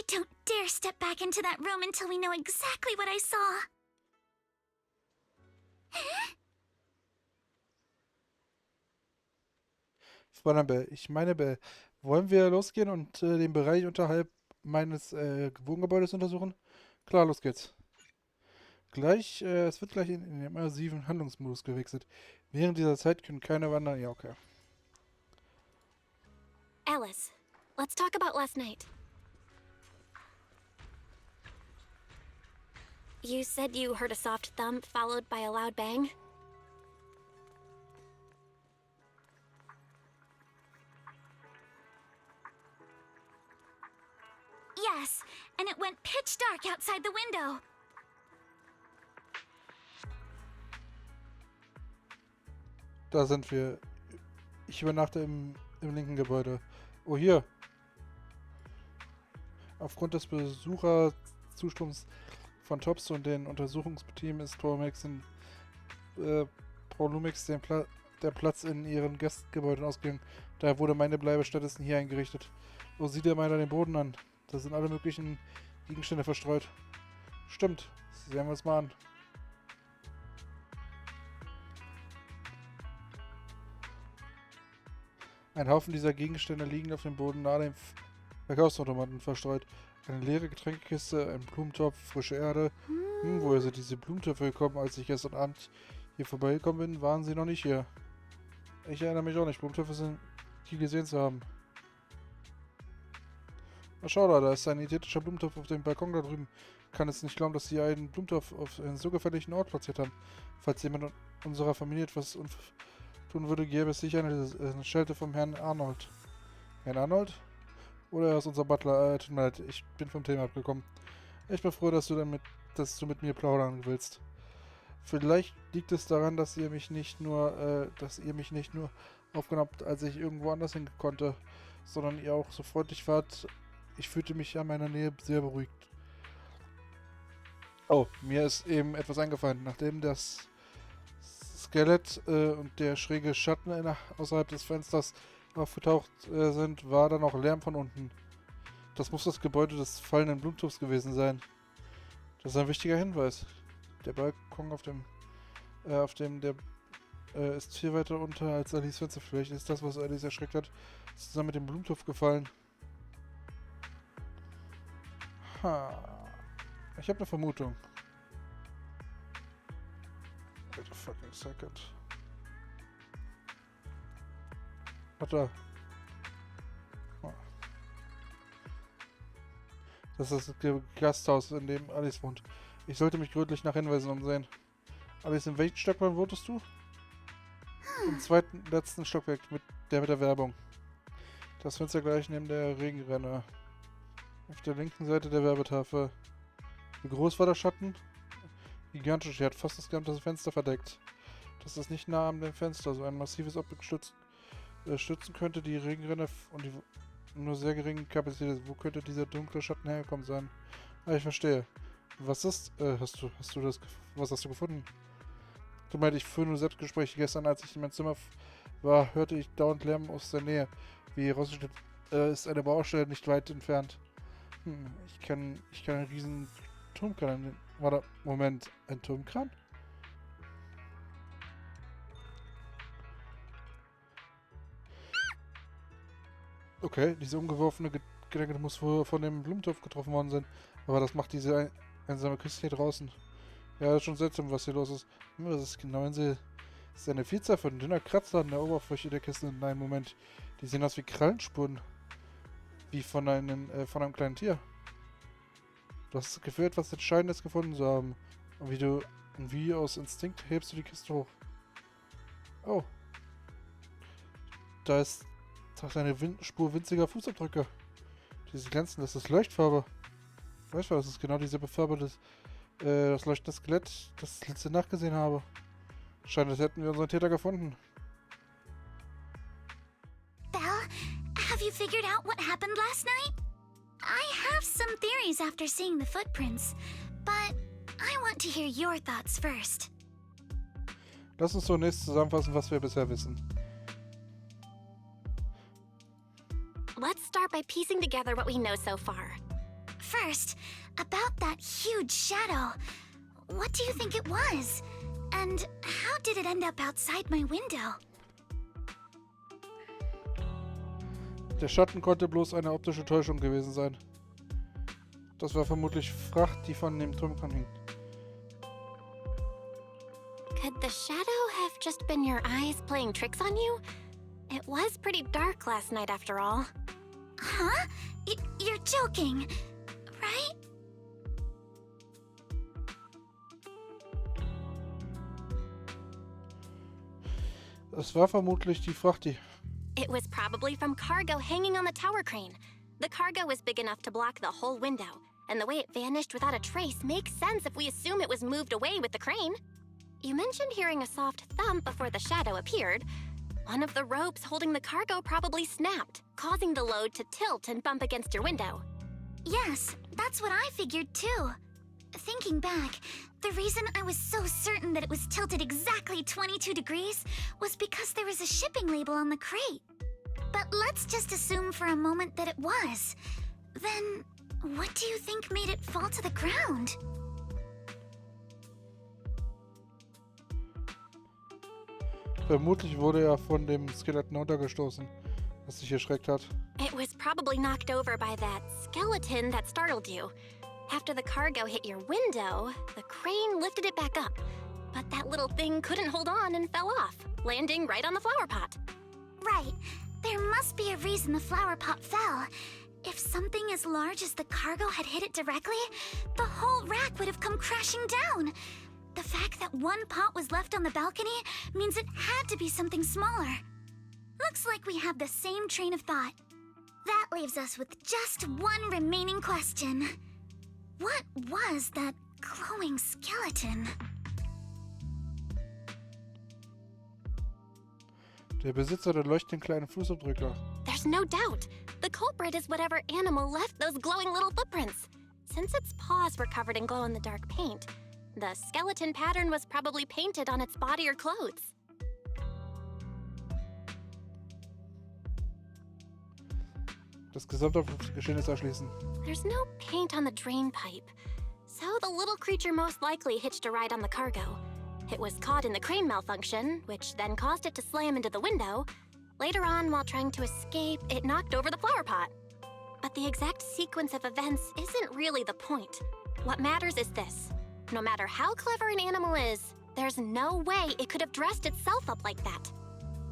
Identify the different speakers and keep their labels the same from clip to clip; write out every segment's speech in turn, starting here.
Speaker 1: don't dare step back into that room until we know exactly what I saw.
Speaker 2: Ich meine, Bell, wollen wir losgehen und den Bereich unterhalb meines Wohngebäudes untersuchen? Klar, los geht's. Es wird gleich in den immersiven Handlungsmodus gewechselt. Während dieser Zeit können keine wandern. Ja, okay.
Speaker 3: Alice, let's talk about last night. You said you heard a soft thump followed by a loud bang?
Speaker 1: Yes, and it went pitch dark outside the window.
Speaker 2: Da sind wir. Ich übernachte im linken Gebäude. Oh, hier. Aufgrund des Besucherzustroms von Tops und den Untersuchungsteam ist Frau Lumix der Platz in ihren Gastgebäuden ausgegangen. Daher wurde meine Bleibe stattdessen hier eingerichtet. Oh, sieh dir mal den Boden an. Da sind alle möglichen Gegenstände verstreut. Stimmt. Sehen wir uns mal an. Ein Haufen dieser Gegenstände liegen auf dem Boden nahe dem Verkaufsautomaten verstreut. Eine leere Getränkekiste, ein Blumentopf, frische Erde. Woher sind diese Blumentöpfe gekommen? Als ich gestern Abend hier vorbeigekommen bin, waren sie noch nicht hier. Ich erinnere mich auch nicht, Blumentöpfe sind hier gesehen zu haben. Na schau da ist ein identischer Blumentopf auf dem Balkon da drüben. Kann es nicht glauben, dass sie einen Blumentopf auf einen so gefährlichen Ort platziert haben. Falls jemand unserer Familie etwas tun würde, gäbe es sicher eine Schelte vom Herrn Arnold. Herrn Arnold? Oder er ist unser Butler? Tut mir leid, ich bin vom Thema abgekommen. Ich bin froh, dass du mit mir plaudern willst. Vielleicht liegt es daran, dass ihr mich nicht nur aufgenommen habt, als ich irgendwo anders hin konnte, sondern ihr auch so freundlich wart. Ich fühlte mich an meiner Nähe sehr beruhigt. Oh, mir ist eben etwas eingefallen. Nachdem das Skelett und der schräge Schatten außerhalb des Fensters aufgetaucht sind, war da noch Lärm von unten. Das muss das Gebäude des fallenden Blumentopfs gewesen sein. Das ist ein wichtiger Hinweis. Der Balkon auf dem ist viel weiter unter als Alice Fenster. Vielleicht ist das, was Alice erschreckt hat, zusammen mit dem Blumentopf gefallen. Ich habe eine Vermutung. Wait a fucking second. Da. Das ist das Gasthaus, in dem Alice wohnt. Ich sollte mich gründlich nach Hinweisen umsehen. Alice, in welchem Stockwerk wohnst du? Im letzten Stockwerk mit der Werbung. Das Fenster gleich neben der Regenrinne. Auf der linken Seite der Werbetafel. Wie groß war der Schatten? Gigantisch, er hat fast das gesamte Fenster verdeckt. Das ist nicht nah an dem Fenster. So ein massives Objekt stützen könnte die Regenrinne und die nur sehr geringe Kapazität. Wo könnte dieser dunkle Schatten hergekommen sein? Ich verstehe. Was ist? Was hast du gefunden? Du meinst, ich führe nur Selbstgespräche. Gestern, als ich in meinem Zimmer war, hörte ich dauernd Lärm aus der Nähe. Wie herausgestellt ist eine Baustelle nicht weit entfernt. Ich kann einen riesen Turmkran. Warte, Moment, ein Turmkran? Okay, diese umgeworfene Gedanke muss wohl von dem Blumentopf getroffen worden sein. Aber das macht diese einsame Kiste hier draußen. Ja, das ist schon seltsam, was hier los ist. Was ist genau in sie? Das ist eine Vielzahl von dünner Kratzer an der Oberfläche der Kiste. Nein, Moment. Die sehen aus wie Krallenspuren. Wie von einem kleinen Tier. Du hast das Gefühl, etwas Entscheidendes gefunden zu haben. Und wie aus Instinkt hebst du die Kiste hoch. Oh. Da ist eine Spur winziger Fußabdrücke. Diese glänzen, das ist Leuchtfarbe. Weißt du, das ist genau dieselbe Farbe, das leuchtende Skelett, das ich letzte Nacht gesehen habe. Scheint, als hätten wir unseren Täter gefunden.
Speaker 1: Belle, have you figured out what happened last night? I have some theories after seeing the footprints, but I want to hear your thoughts first.
Speaker 2: Lass uns zunächst zusammenfassen, was wir bisher wissen.
Speaker 3: Let's start by piecing together what we know so far.
Speaker 1: First, about that huge shadow. What do you think it was? And how did it end up outside my window?
Speaker 2: Der Schatten konnte bloß eine optische Täuschung gewesen sein. Das war vermutlich Fracht, die von dem Turm hing.
Speaker 3: Could the shadow have just been your eyes playing tricks on you? It was pretty dark last night after all.
Speaker 1: Huh? You're joking, right?
Speaker 2: Es war vermutlich die Fracht, die...
Speaker 3: It was probably from cargo hanging on the tower crane. The cargo was big enough to block the whole window, and the way it vanished without a trace makes sense if we assume it was moved away with the crane. You mentioned hearing a soft thump before the shadow appeared. One of the ropes holding the cargo probably snapped, causing the load to tilt and bump against your window.
Speaker 1: Yes, that's what I figured too. Thinking back, the reason I was so certain that it was tilted exactly 22 degrees was because there was a shipping label on the crate. But let's just assume for a moment that it was. Then, what do you think made it fall to the ground?
Speaker 2: Vermutlich wurde er von dem Skeleton runtergestoßen, das sich erschreckt hat.
Speaker 3: It was probably knocked over by that skeleton that startled you. After the cargo hit your window, the crane lifted it back up. But that little thing couldn't hold on and fell off, landing right on the flower pot.
Speaker 1: Right. There must be a reason the flower pot fell. If something as large as the cargo had hit it directly, the whole rack would have come crashing down. The fact that one pot was left on the balcony means it had to be something smaller. Looks like we have the same train of thought. That leaves us with just one remaining question. What was that glowing skeleton?
Speaker 2: Der Besitzer der leuchtenden kleinen Fußabdrücke.
Speaker 3: There's no doubt. The culprit is whatever animal left those glowing little footprints. Since its paws were covered in glow-in-the-dark paint, the skeleton pattern was probably painted on its body or clothes.
Speaker 2: Das gesamte Geschehnis erschließen.
Speaker 3: There's no paint on the drain pipe, so the little creature most likely hitched a ride on the cargo. It was caught in the crane malfunction, which then caused it to slam into the window. Later on, while trying to escape, it knocked over the flower pot. But the exact sequence of events isn't really the point. What matters is this. No matter how clever an animal is, there's no way it could have dressed itself up like that.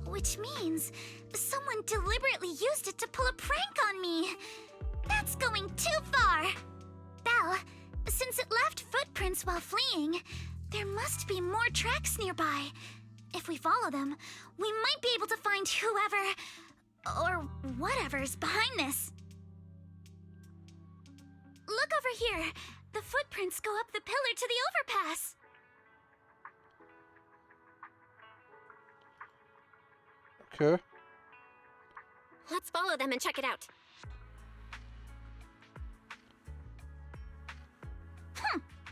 Speaker 1: Which means someone deliberately used it to pull a prank on me. That's going too far. Belle, since it left footprints while fleeing, there must be more tracks nearby. If we follow them, we might be able to find whoever or whatever's behind this. Look over here. The footprints go up the pillar to the overpass.
Speaker 2: Okay.
Speaker 3: Let's follow them and check it out.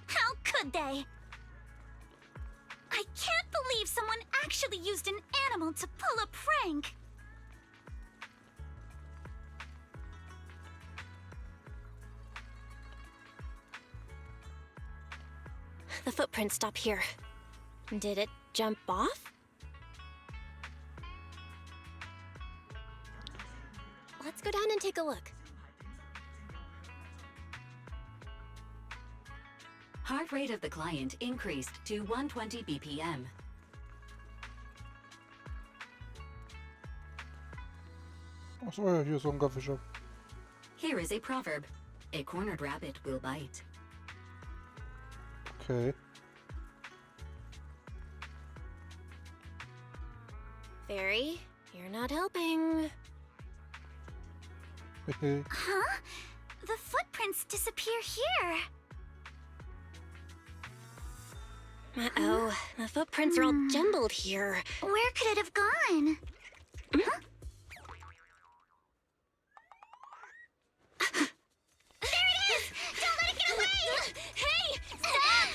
Speaker 1: How could they? I can't believe someone actually used an animal to pull a prank.
Speaker 3: The footprints stop here. Did it jump off? Let's go down and take a look.
Speaker 4: Heart rate of the client increased to 120 BPM.
Speaker 2: Achso, ja, hier ist so ein Kaffeeshop.
Speaker 4: Here is a proverb. A cornered rabbit will bite.
Speaker 2: Okay.
Speaker 3: Fairy, you're not helping.
Speaker 1: Huh? The footprints disappear here.
Speaker 3: Uh-oh, the footprints are all jumbled here.
Speaker 1: Where could it have gone? Huh? There it is! Don't let it get away!
Speaker 3: Hey, stop!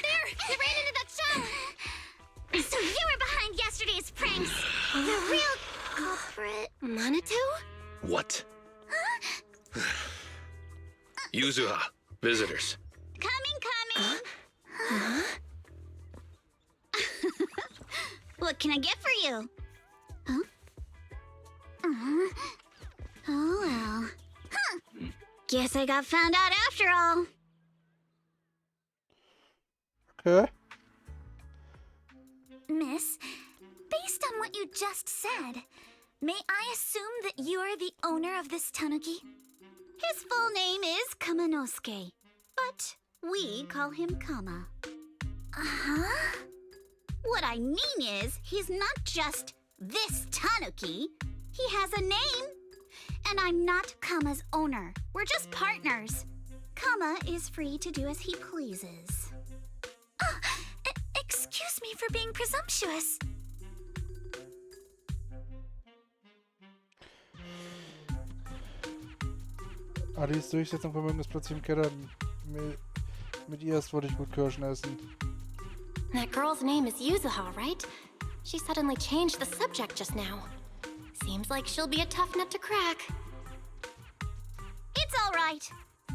Speaker 3: There, it ran into that shell!
Speaker 1: So you were behind yesterday's pranks! The real culprit.
Speaker 3: Manitou?
Speaker 5: What? Yuzuha, visitors.
Speaker 1: Coming. What can I get for you? Huh? Oh well. Huh. Guess I got found out after all.
Speaker 2: Okay.
Speaker 1: Miss, based on what you just said, may I assume that you are the owner of this tanuki? His full name is Kamanosuke, but we call him Kama. Uh-huh? What I mean is, he's not just this tanuki. He has a name. And I'm not Kama's owner. We're just partners. Kama is free to do as he pleases. Excuse me for being presumptuous.
Speaker 2: Alice Durchsetzung Vermögen ist plötzlich im Keller. Mit ihr erst wollte ich gut Kirschen essen.
Speaker 3: That girl's name is Yuzuha, right? She suddenly changed the subject just now. Seems like she'll be a tough nut to crack.
Speaker 1: It's all right.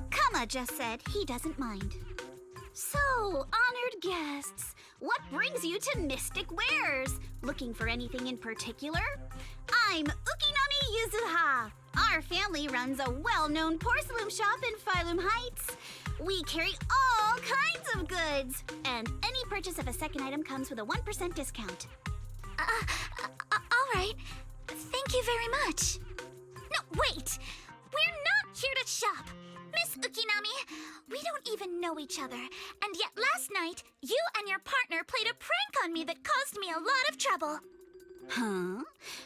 Speaker 1: Kama just said he doesn't mind. So, honored guests, what brings you to Mystic Wares? Looking for anything in particular? I'm Ukinami Yuzuha. Our family runs a well-known porcelain shop in Phylum Heights. We carry all kinds of goods, and any purchase of a second item comes with a 1% discount. All right. Thank you very much. No, wait! We're not here to shop! Miss Ukinami, we don't even know each other, and yet last night, you and your partner played a prank on me that caused me a lot of trouble. Huh?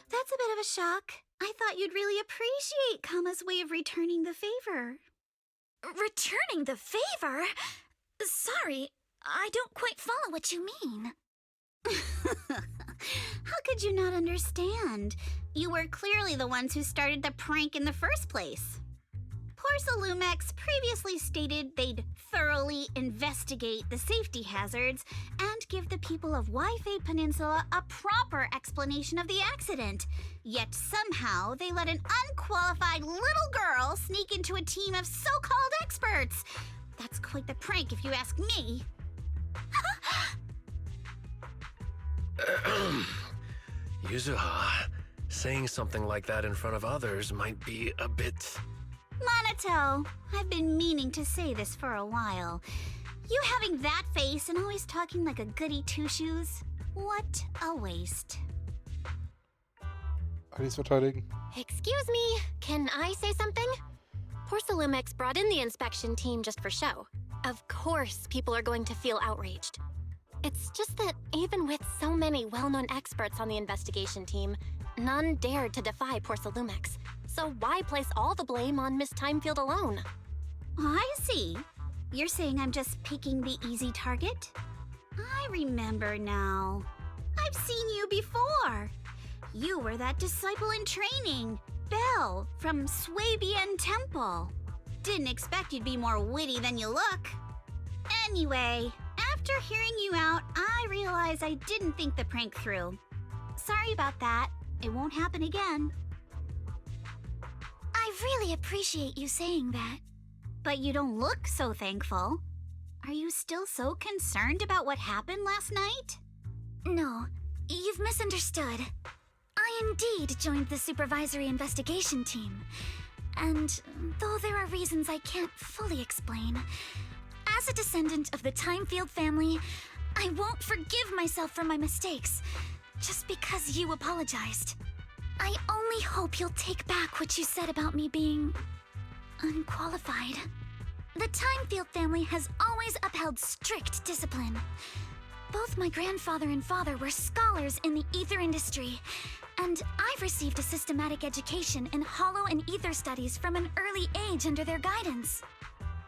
Speaker 1: That's a bit of a shock. I thought you'd really appreciate Kama's way of returning the favor. Returning the favor? Sorry, I don't quite follow what you mean. How could you not understand? You were clearly the ones who started the prank in the first place. Porcelumex previously stated they'd thoroughly investigate the safety hazards and give the people of Waifei Peninsula a proper explanation of the accident. Yet somehow they let an unqualified little girl sneak into a team of so-called experts. That's quite the prank if you ask me.
Speaker 5: Yuzuha, saying something like that in front of others might be a bit...
Speaker 1: Monato, I've been meaning to say this for a while. You having that face and always talking like a goody two-shoes? What a waste.
Speaker 2: Alice verteidigen.
Speaker 3: Excuse me, can I say something? Porcelumex brought in the inspection team just for show. Of course people are going to feel outraged. It's just that even with so many well-known experts on the investigation team, none dared to defy Porcelumex. So why place all the blame on Miss Timefield alone?
Speaker 1: I see. You're saying I'm just picking the easy target? I remember now. I've seen you before. You were that disciple in training, Belle, from Swabian Temple. Didn't expect you'd be more witty than you look. Anyway, after hearing you out, I realized I didn't think the prank through. Sorry about that. It won't happen again. I really appreciate you saying that. But you don't look so thankful. Are you still so concerned about what happened last night? No, you've misunderstood. I indeed joined the supervisory investigation team. And though there are reasons I can't fully explain, as a descendant of the Timefield family, I won't forgive myself for my mistakes, just because you apologized. I only hope you'll take back what you said about me being unqualified. The Timefield family has always upheld strict discipline. Both my grandfather and father were scholars in the ether industry, and I've received a systematic education in hollow and ether studies from an early age under their guidance.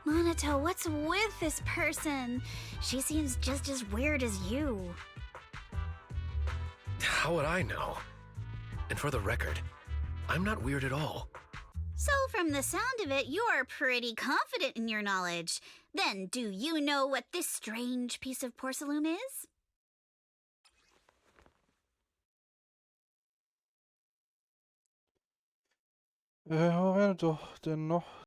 Speaker 1: Monato, what's with this person? She seems just as weird as you.
Speaker 5: How would I know? And for the record, I'm not weird at all.
Speaker 1: So from the sound of it, you're pretty confident in your knowledge. Then do you know what this strange piece of porcelain is?
Speaker 2: Moment doch, denn noch